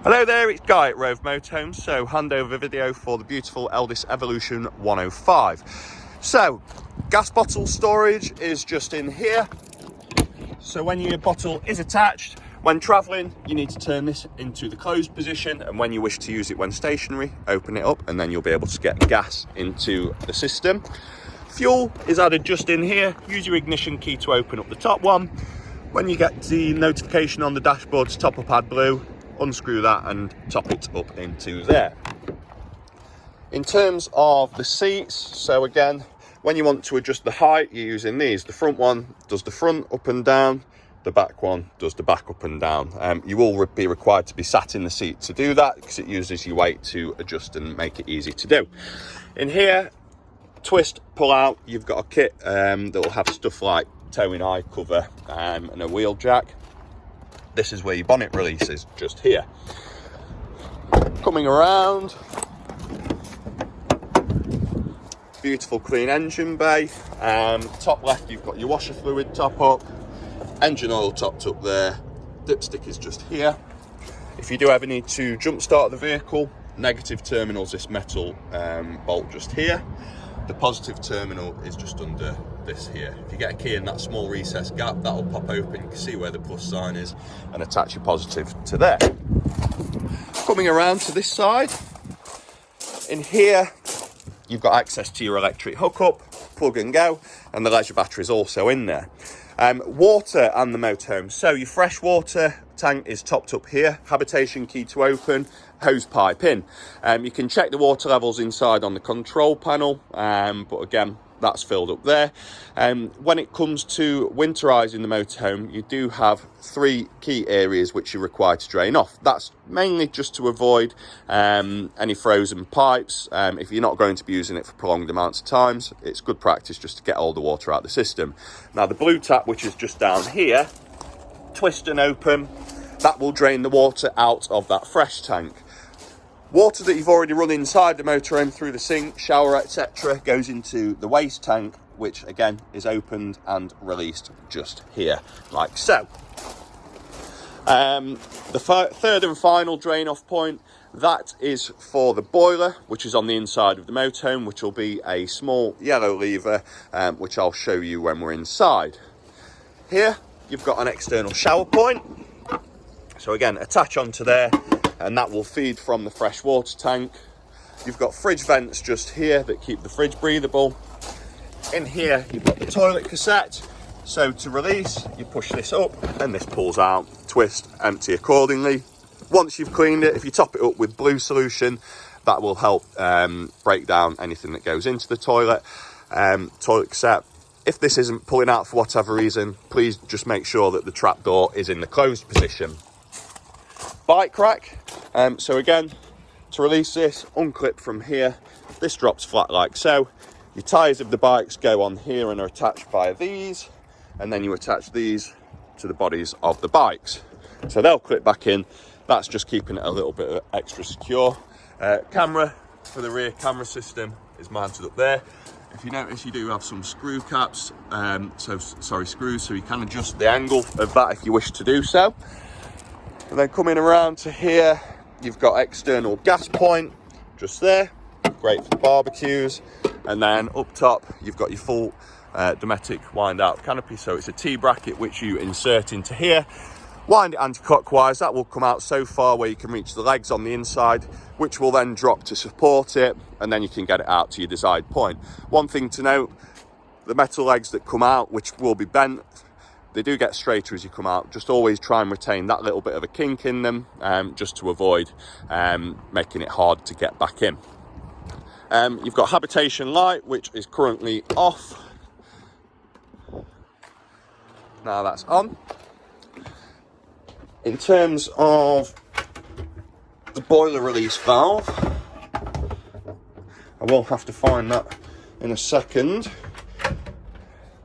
Hello there, it's Guy at Rove Motorhomes. So handover video for the beautiful Elddis Evolution 105. So gas bottle storage is just in here. So when your bottle is attached, when travelling, you need to turn this into the closed position, and when you wish to use it when stationary, open it up and then you'll be able to get gas into the system. Fuel is added just in here. Use your ignition key to open up the top one. When you get the notification on the dashboard to top up add blue, unscrew that and top it up into there. In terms of the seats, so again, when you want to adjust the height, you're using these. The front one does the front up and down, the back one does the back up and down. You will be required to be sat in the seat to do that because it uses your weight to adjust and make it easy to do. In here, twist, pull out, you've got a kit that will have stuff like towing eye cover and a wheel jack. This is where your bonnet releases, just here. Coming around, beautiful clean engine bay. Top left, you've got your washer fluid top up, engine oil topped up there, dipstick is just here. If you do ever need to jump start the vehicle, negative terminal's this metal bolt just here. The positive terminal is just under this here. If you get a key in that small recessed gap, that will pop open. You can see where the plus sign is and attach your positive to there. Coming around to this side, in here, you've got access to your electric hookup, plug and go, and the leisure battery is also in there. Water and the motorhome. So your fresh water tank is topped up here, habitation key to open, hose pipe in. You can check the water levels inside on the control panel, but again, that's filled up there. When it comes to winterizing the motorhome, you do have 3 key areas which you're required to drain off. That's mainly just to avoid any frozen pipes. If you're not going to be using it for prolonged amounts of times, it's good practice just to get all the water out of the system. Now the blue tap, which is just down here, twist and open, that will drain the water out of that fresh tank. Water that you've already run inside the motorhome through the sink, shower, etc. goes into the waste tank, which again is opened and released just here, like so. The third and final drain off point, that is for the boiler, which is on the inside of the motorhome, which will be a small yellow lever, which I'll show you when we're inside. Here, you've got an external shower point. So again, attach onto there, and that will feed from the fresh water tank. You've got fridge vents just here that keep the fridge breathable. In here, you've got the toilet cassette. So to release, you push this up and this pulls out, twist, empty accordingly. Once you've cleaned it, if you top it up with blue solution, that will help break down anything that goes into the toilet. Toilet cassette. If this isn't pulling out for whatever reason, please just make sure that the trap door is in the closed position. Bike rack. So again, to release this, unclip from here. This drops flat like so. Your tyres of the bikes go on here and are attached by these, and then you attach these to the bodies of the bikes. So they'll clip back in. That's just keeping it a little bit extra secure. Camera for the rear camera system is mounted up there. If you notice, you do have some screw caps, screws, so you can adjust the angle of that if you wish to do so. And then coming around to here, you've got external gas point just there, great for barbecues. And then up top, you've got your full Dometic wind out canopy. So it's a T-bracket which you insert into here, wind it anti-clockwise. That will come out so far where you can reach the legs on the inside, which will then drop to support it, and then you can get it out to your desired point. One thing to note, the metal legs that come out, which will be bent, they do get straighter as you come out. Just always try and retain that little bit of a kink in them, just to avoid making it hard to get back in. You've got habitation light, which is currently off. Now that's on. In terms of the boiler release valve, I will have to find that in a second.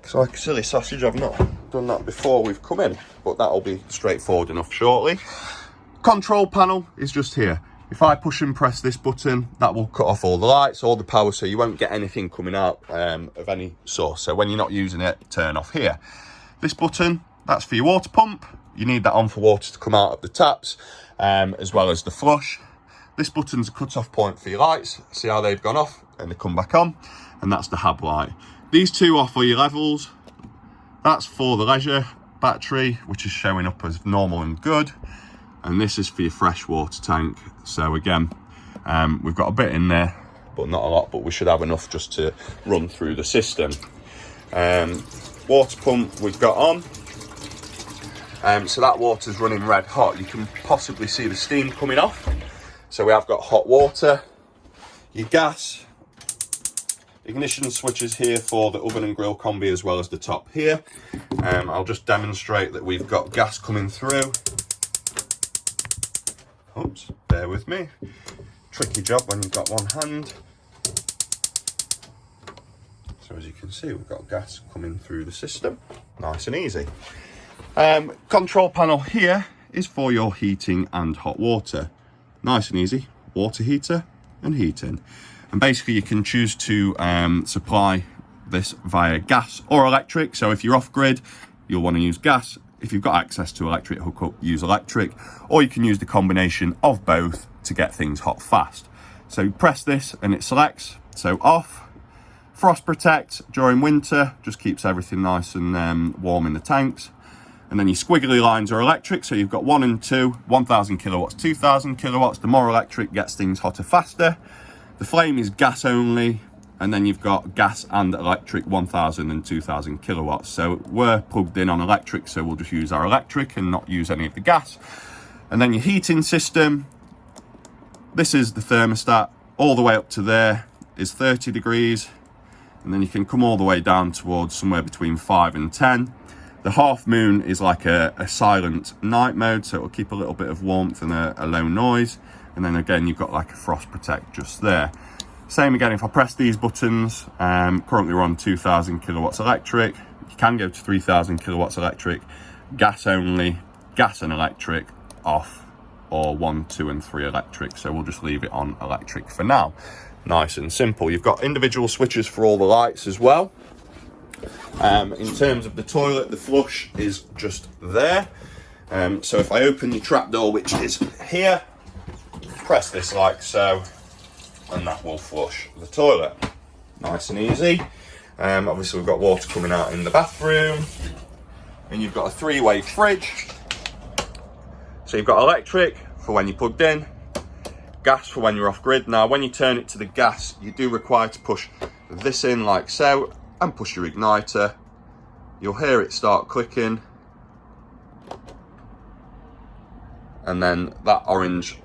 Because like a silly sausage, I've not done that before we've come in, but that'll be straightforward enough shortly. Control panel is just here. If I push and press this button, that will cut off all the lights, all the power, so you won't get anything coming out of any source. So when you're not using it, turn off here. This button, that's for your water pump. You need that on for water to come out of the taps. as well as the flush. This button's a cut-off point for your lights. See how they've gone off and they come back on, and that's the hab light. These two are for your levels. That's for the leisure battery, which is showing up as normal and good, and this is for your freshwater tank. So again, we've got a bit in there, but not a lot, but we should have enough just to run through the system. Water pump we've got on, so that water's running red hot. You can possibly see the steam coming off. So we have got hot water, your gas, ignition switches here for the oven and grill combi, as well as the top here. I'll just demonstrate that we've got gas coming through. Oops, bear with me. Tricky job when you've got one hand. So as you can see, we've got gas coming through the system, nice and easy. Control panel here is for your heating and hot water. Nice and easy, water heater and heating. And basically you can choose to supply this via gas or electric. So if you're off grid, you'll want to use gas. If you've got access to electric hookup, use electric, or you can use the combination of both to get things hot fast. So you press this and it selects, so off. Frost protect during winter, just keeps everything nice and warm in the tanks. And then your squiggly lines are electric, so you've got 1 and 2, 1000 kilowatts, 2000 kilowatts. The more electric gets things hotter faster. The flame is gas only, and then you've got gas and electric, 1000 and 2000 kilowatts. So we're plugged in on electric, so we'll just use our electric and not use any of the gas. And then your heating system, this is the thermostat, all the way up to there is 30 degrees. And then you can come all the way down towards somewhere between 5 and 10. The half moon is like a silent night mode, so it'll keep a little bit of warmth and a low noise. And then again, you've got like a frost protect just there. Same again, if I press these buttons, currently we're on 2000 kilowatts electric. You can go to 3000 kilowatts electric, gas only, gas and electric off, or 1, 2 and 3 electric. So we'll just leave it on electric for now. Nice and simple. You've got individual switches for all the lights as well. In terms of the toilet, the flush is just there. So if I open your trapdoor, which is here, press this like so, and that will flush the toilet. Nice and easy. Obviously we've got water coming out in the bathroom, and you've got a 3-way fridge. So you've got electric for when you're plugged in, gas for when you're off grid. Now when you turn it to the gas, you do require to push this in like so, and push your igniter. You'll hear it start clicking, and then that orange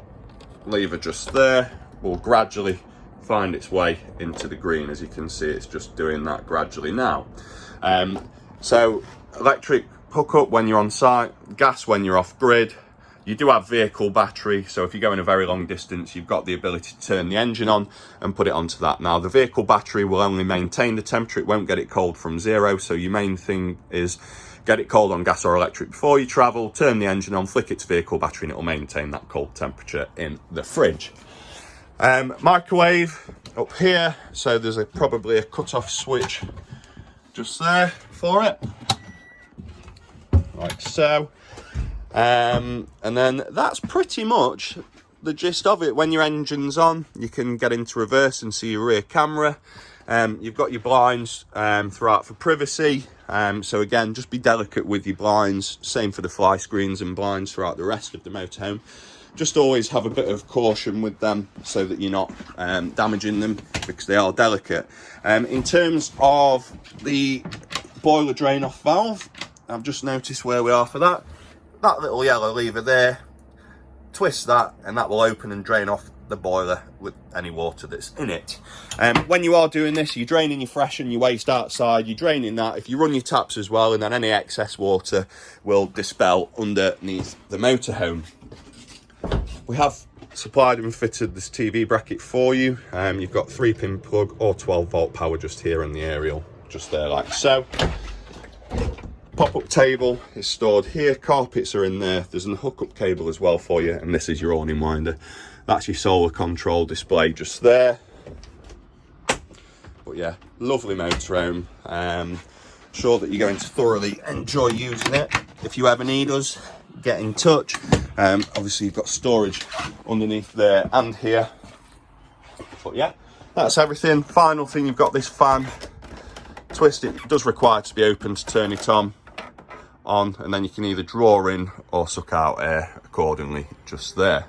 lever just there will gradually find its way into the green. As you can see, it's just doing that gradually now. So electric hookup when you're on site, gas when you're off grid. You do have vehicle battery, so if you're going a very long distance, you've got the ability to turn the engine on and put it onto that. Now, the vehicle battery will only maintain the temperature, it won't get it cold from zero, so your main thing is get it cold on gas or electric before you travel, turn the engine on, flick its vehicle battery, and it will maintain that cold temperature in the fridge. Microwave up here, so there's probably a cut-off switch just there for it, like so. And then that's pretty much the gist of it. When your engine's on, you can get into reverse and see your rear camera. You've got your blinds throughout for privacy. So again, just be delicate with your blinds. Same for the fly screens and blinds throughout the rest of the motorhome. Just always have a bit of caution with them so that you're not damaging them, because they are delicate. In terms of the boiler drain off valve, I've just noticed where we are for that. That little yellow lever there, twist that, and that will open and drain off the boiler with any water that's in it. When you are doing this, you're draining your fresh and your waste outside, you're draining that. If you run your taps as well, and then any excess water will dispel underneath the motorhome. We have supplied and fitted this TV bracket for you. You've got 3-pin plug or 12-volt power just here in the aerial, just there like so. Pop-up table is stored here, carpets are in there, there's a hookup cable as well for you, and this is your awning winder. That's your solar control display just there. But yeah, lovely motorhome. Sure that you're going to thoroughly enjoy using it. If you ever need us, get in touch. Obviously you've got storage underneath there and here. But yeah, that's everything. Final thing, you've got this fan. Twist it, it does require to be open to turn it on, and then you can either draw in or suck out air accordingly, just there.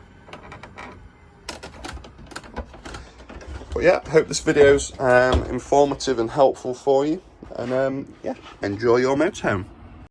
But yeah, hope this video's informative and helpful for you, and yeah, enjoy your motorhome.